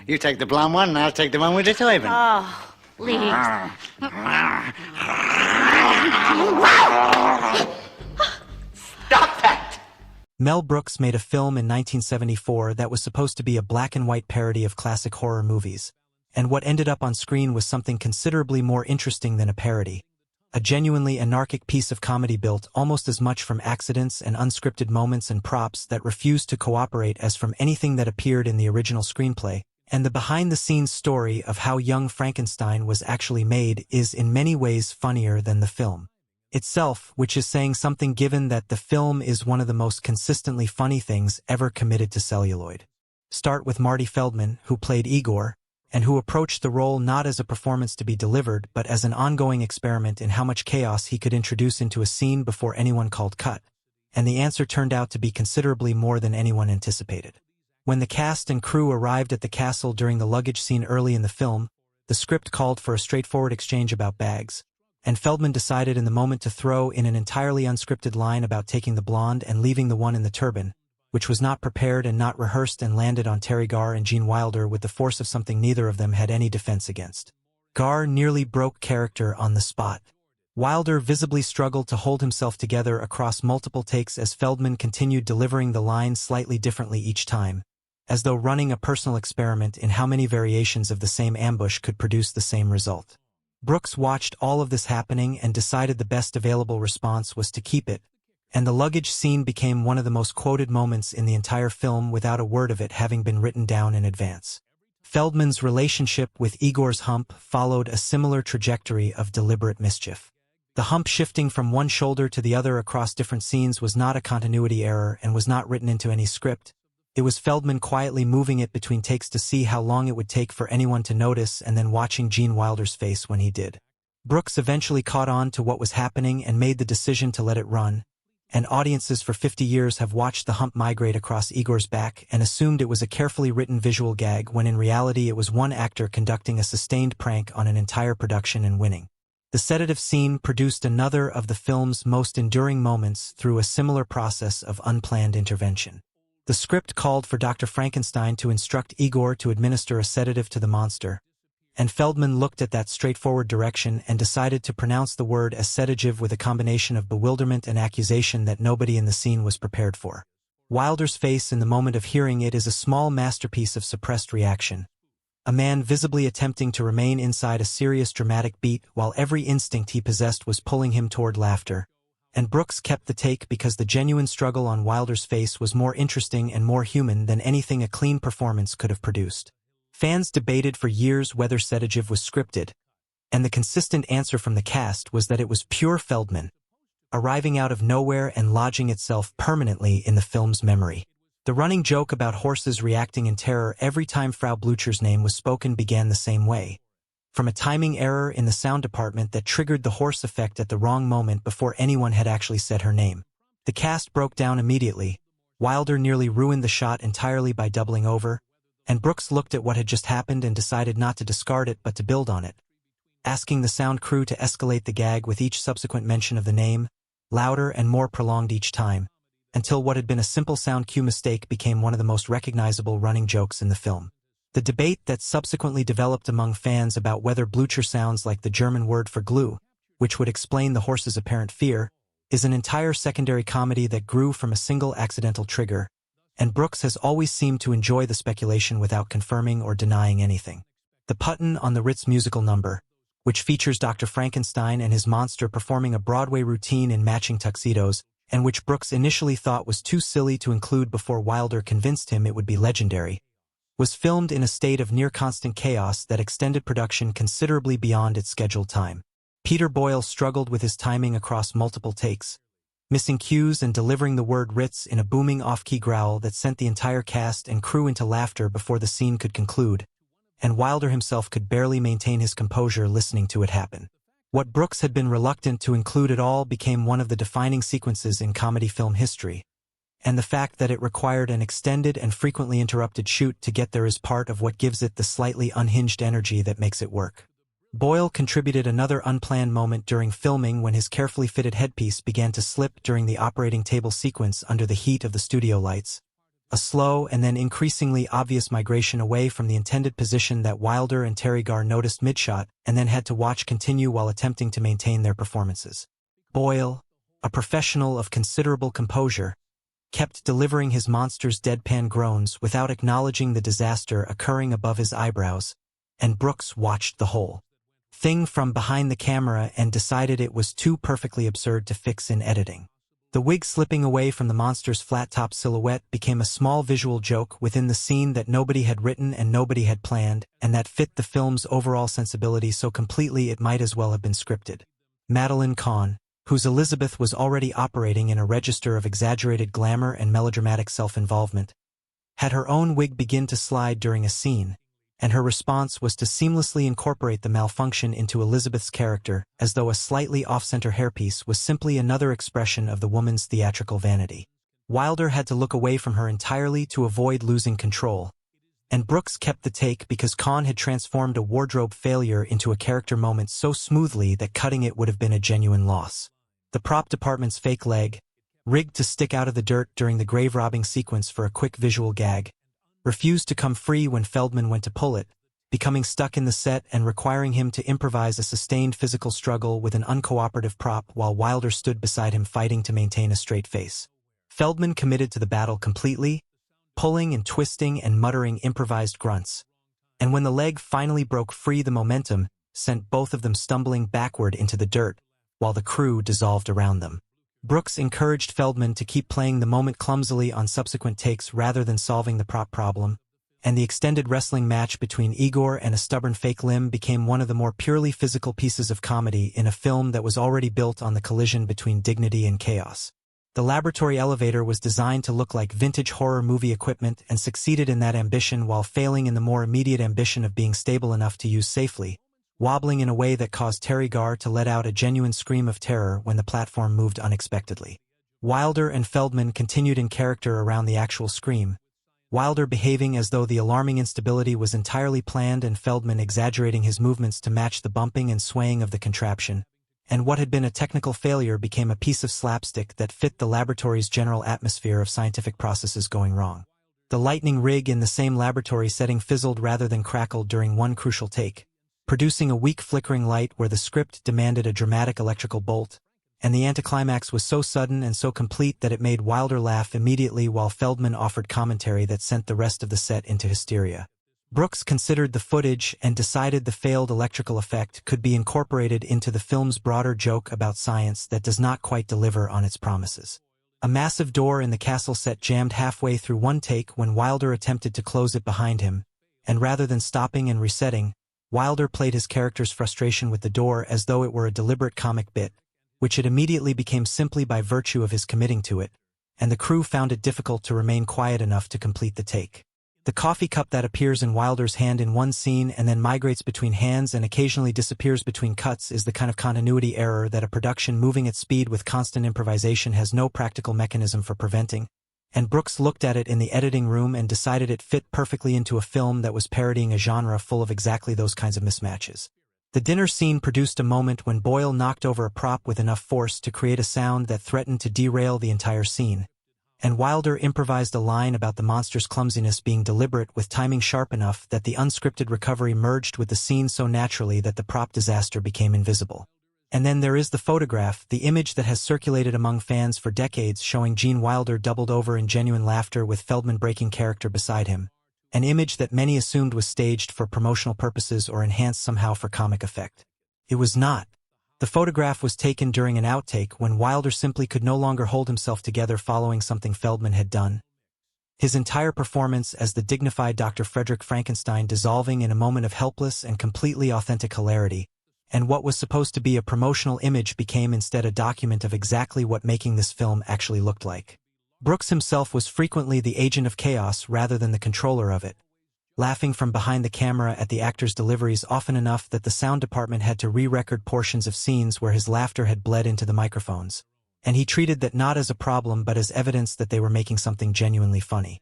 You take the blonde one, and I'll take the one with the turban. Oh, please. Stop that! Mel Brooks made a film in 1974 that was supposed to be a black-and-white parody of classic horror movies, and what ended up on screen was something considerably more interesting than a parody. A genuinely anarchic piece of comedy built almost as much from accidents and unscripted moments and props that refused to cooperate as from anything that appeared in the original screenplay, and the behind-the-scenes story of how Young Frankenstein was actually made is in many ways funnier than the film itself, which is saying something given that the film is one of the most consistently funny things ever committed to celluloid. Start with Marty Feldman, who played Igor, and who approached the role not as a performance to be delivered but as an ongoing experiment in how much chaos he could introduce into a scene before anyone called cut, and the answer turned out to be considerably more than anyone anticipated. When the cast and crew arrived at the castle during the luggage scene early in the film, the script called for a straightforward exchange about bags, and Feldman decided in the moment to throw in an entirely unscripted line about taking the blonde and leaving the one in the turban, which was not prepared and not rehearsed and landed on Terry Garr and Gene Wilder with the force of something neither of them had any defense against. Garr nearly broke character on the spot. Wilder visibly struggled to hold himself together across multiple takes as Feldman continued delivering the line slightly differently each time, as though running a personal experiment in how many variations of the same ambush could produce the same result. Brooks watched all of this happening and decided the best available response was to keep it, and the luggage scene became one of the most quoted moments in the entire film without a word of it having been written down in advance. Feldman's relationship with Igor's hump followed a similar trajectory of deliberate mischief. The hump shifting from one shoulder to the other across different scenes was not a continuity error and was not written into any script. It was Feldman quietly moving it between takes to see how long it would take for anyone to notice and then watching Gene Wilder's face when he did. Brooks eventually caught on to what was happening and made the decision to let it run, and audiences for 50 years have watched the hump migrate across Igor's back and assumed it was a carefully written visual gag when in reality it was one actor conducting a sustained prank on an entire production and winning. The sedative scene produced another of the film's most enduring moments through a similar process of unplanned intervention. The script called for Dr. Frankenstein to instruct Igor to administer a sedative to the monster, and Feldman looked at that straightforward direction and decided to pronounce the word as sedative with a combination of bewilderment and accusation that nobody in the scene was prepared for. Wilder's face in the moment of hearing it is a small masterpiece of suppressed reaction. A man visibly attempting to remain inside a serious dramatic beat while every instinct he possessed was pulling him toward laughter. And Brooks kept the take because the genuine struggle on Wilder's face was more interesting and more human than anything a clean performance could have produced. Fans debated for years whether sedative was scripted, and the consistent answer from the cast was that it was pure Feldman, arriving out of nowhere and lodging itself permanently in the film's memory. The running joke about horses reacting in terror every time Frau Blücher's name was spoken began the same way, from a timing error in the sound department that triggered the horse effect at the wrong moment before anyone had actually said her name. The cast broke down immediately. Wilder nearly ruined the shot entirely by doubling over, and Brooks looked at what had just happened and decided not to discard it but to build on it, asking the sound crew to escalate the gag with each subsequent mention of the name, louder and more prolonged each time, until what had been a simple sound cue mistake became one of the most recognizable running jokes in the film. The debate that subsequently developed among fans about whether Blücher sounds like the German word for glue, which would explain the horse's apparent fear, is an entire secondary comedy that grew from a single accidental trigger, and Brooks has always seemed to enjoy the speculation without confirming or denying anything. The Puttin on the Ritz musical number, which features Dr. Frankenstein and his monster performing a Broadway routine in matching tuxedos, and which Brooks initially thought was too silly to include before Wilder convinced him it would be legendary, was filmed in a state of near-constant chaos that extended production considerably beyond its scheduled time. Peter Boyle struggled with his timing across multiple takes, missing cues and delivering the word Ritz in a booming off-key growl that sent the entire cast and crew into laughter before the scene could conclude, and Wilder himself could barely maintain his composure listening to it happen. What Brooks had been reluctant to include at all became one of the defining sequences in comedy film history, and the fact that it required an extended and frequently interrupted shoot to get there is part of what gives it the slightly unhinged energy that makes it work. Boyle contributed another unplanned moment during filming when his carefully fitted headpiece began to slip during the operating table sequence under the heat of the studio lights, a slow and then increasingly obvious migration away from the intended position that Wilder and Terry Garr noticed mid-shot and then had to watch continue while attempting to maintain their performances. Boyle, a professional of considerable composure, kept delivering his monster's deadpan groans without acknowledging the disaster occurring above his eyebrows, and Brooks watched the whole thing from behind the camera and decided it was too perfectly absurd to fix in editing. The wig slipping away from the monster's flat-top silhouette became a small visual joke within the scene that nobody had written and nobody had planned, and that fit the film's overall sensibility so completely it might as well have been scripted. Madeline Kahn, whose Elizabeth was already operating in a register of exaggerated glamour and melodramatic self-involvement, had her own wig begin to slide during a scene, and her response was to seamlessly incorporate the malfunction into Elizabeth's character, as though a slightly off-center hairpiece was simply another expression of the woman's theatrical vanity. Wilder had to look away from her entirely to avoid losing control, and Brooks kept the take because Kahn had transformed a wardrobe failure into a character moment so smoothly that cutting it would have been a genuine loss. The prop department's fake leg, rigged to stick out of the dirt during the grave-robbing sequence for a quick visual gag, refused to come free when Feldman went to pull it, becoming stuck in the set and requiring him to improvise a sustained physical struggle with an uncooperative prop while Wilder stood beside him fighting to maintain a straight face. Feldman committed to the battle completely, pulling and twisting and muttering improvised grunts. And when the leg finally broke free, the momentum sent both of them stumbling backward into the dirt, while the crew dissolved around them. Brooks encouraged Feldman to keep playing the moment clumsily on subsequent takes rather than solving the prop problem, and the extended wrestling match between Igor and a stubborn fake limb became one of the more purely physical pieces of comedy in a film that was already built on the collision between dignity and chaos. The laboratory elevator was designed to look like vintage horror movie equipment and succeeded in that ambition while failing in the more immediate ambition of being stable enough to use safely, wobbling in a way that caused Terry Garr to let out a genuine scream of terror when the platform moved unexpectedly. Wilder and Feldman continued in character around the actual scream, Wilder behaving as though the alarming instability was entirely planned and Feldman exaggerating his movements to match the bumping and swaying of the contraption, and what had been a technical failure became a piece of slapstick that fit the laboratory's general atmosphere of scientific processes going wrong. The lightning rig in the same laboratory setting fizzled rather than crackled during one crucial take, producing a weak flickering light where the script demanded a dramatic electrical bolt, and the anticlimax was so sudden and so complete that it made Wilder laugh immediately while Feldman offered commentary that sent the rest of the set into hysteria. Brooks considered the footage and decided the failed electrical effect could be incorporated into the film's broader joke about science that does not quite deliver on its promises. A massive door in the castle set jammed halfway through one take when Wilder attempted to close it behind him, and rather than stopping and resetting, Wilder played his character's frustration with the door as though it were a deliberate comic bit, which it immediately became simply by virtue of his committing to it, and the crew found it difficult to remain quiet enough to complete the take. The coffee cup that appears in Wilder's hand in one scene and then migrates between hands and occasionally disappears between cuts is the kind of continuity error that a production moving at speed with constant improvisation has no practical mechanism for preventing, and Brooks looked at it in the editing room and decided it fit perfectly into a film that was parodying a genre full of exactly those kinds of mismatches. The dinner scene produced a moment when Boyle knocked over a prop with enough force to create a sound that threatened to derail the entire scene, and Wilder improvised a line about the monster's clumsiness being deliberate with timing sharp enough that the unscripted recovery merged with the scene so naturally that the prop disaster became invisible. And then there is the photograph, the image that has circulated among fans for decades showing Gene Wilder doubled over in genuine laughter with Feldman breaking character beside him, an image that many assumed was staged for promotional purposes or enhanced somehow for comic effect. It was not. The photograph was taken during an outtake when Wilder simply could no longer hold himself together following something Feldman had done. His entire performance as the dignified Dr. Frederick Frankenstein dissolving in a moment of helpless and completely authentic hilarity, and what was supposed to be a promotional image became instead a document of exactly what making this film actually looked like. Brooks himself was frequently the agent of chaos rather than the controller of it, laughing from behind the camera at the actors' deliveries often enough that the sound department had to re-record portions of scenes where his laughter had bled into the microphones, and he treated that not as a problem but as evidence that they were making something genuinely funny.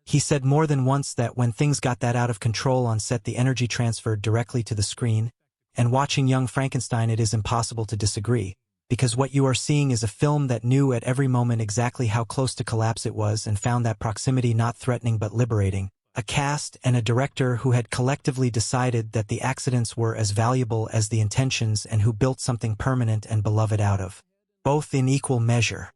He said more than once that when things got that out of control on set the energy transferred directly to the screen, and watching Young Frankenstein it is impossible to disagree, because what you are seeing is a film that knew at every moment exactly how close to collapse it was and found that proximity not threatening but liberating. A cast and a director who had collectively decided that the accidents were as valuable as the intentions and who built something permanent and beloved out of both in equal measure.